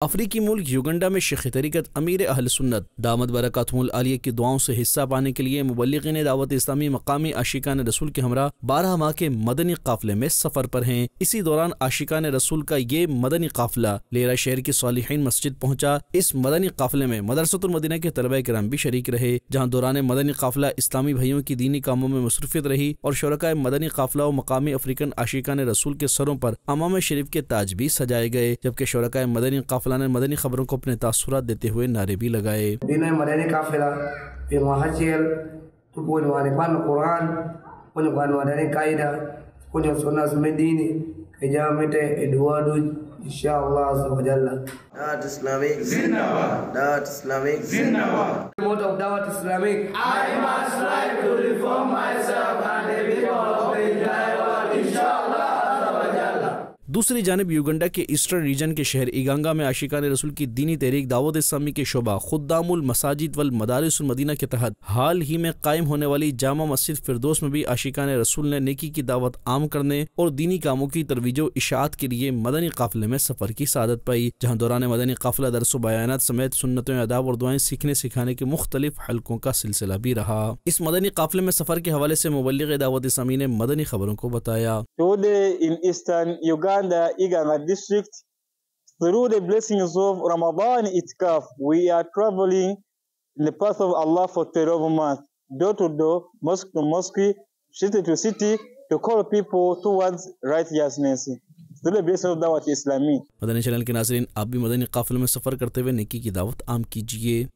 अफ्रीकी मुल्क युगंडा में शेख तरीक़त अमीर अहल सुन्नत दामद बरकातुहुल आलिया की दुआओं से हिस्सा पाने के लिए मुबल्लिगीन दावत इस्लामी मकामी आशिकान रसूल के हमरा 12 माह के मदनी काफिले में सफर पर हैं। इसी दौरान आशिकान रसूल का ये मदनी काफिला लेरा शहर की सालिहीन मस्जिद पहुंचा। इस मदनी काफिले में मदरसतुल मदीना के तलबा किराम भी शरीक रहे, जहाँ दौरान मदनी काफिला इस्लामी भाइयों की दीनी कामों में मसरूफियत रही और शुरकाए मदनी काफिला और मकामी अफ्रीकन आशिकान रसूल के सरों पर अमाम शरीफ के ताज भी सजाए गए, जबकि शुरकाए मदनी काफिला ने मदनी खबरों को अपने तासुरात देते हुए नारे भी लगाए। मदनी काफिला Quran kwenye kuanwadani kaida kwenye sunna zimedini kijamete Eduardo inshallah azza wa jalla. Dawat Islamic Zindabad. Dawat Islamic Zindabad. Motto of Dawat Islamic, I must strive to reform myself and the people of Israel inshallah azza wa jalla. दूसरी जानिब Uganda के eastern region के शहर इगांगा में आशिकान रसूल की दीनी तहरीक दावत इस्लामी के शोबा खुद्दामुल मसाजिद वल मदारिसुल मदीना के तहत हाल ही में कायम होने वाली जामा मस्जिद फिरदौस में भी आशिकान रसूल ने नेकी की दावत आम करने और दीनी कामों की तरवीजो इशाअत के लिए मदनी काफिले में सफर की सादत पाई, जहाँ दौरान मदनी काफिला दरस बयानात समेत सुन्नतों आदाब और दुआएं सीखने सिखाने के मुख्तलिफ हलकों का सिलसिला भी रहा। इस मदनी काफिले में सफर के हवाले से मुबल्लिग दावत इस्लामी ने मदनी खबरों को बताया। Iganga district, through the blessings of Ramadan Itikaf, we are traveling in the path of Allah for 12 months, door to door, mosque to mosque, city to city, to call people towards righteousness. Through the blessings of Dawat Islami. Madani channel के नाज़रीन, आप भी मदनी काफिले में सफर करते हुए नेकी की दावत आम कीजिए।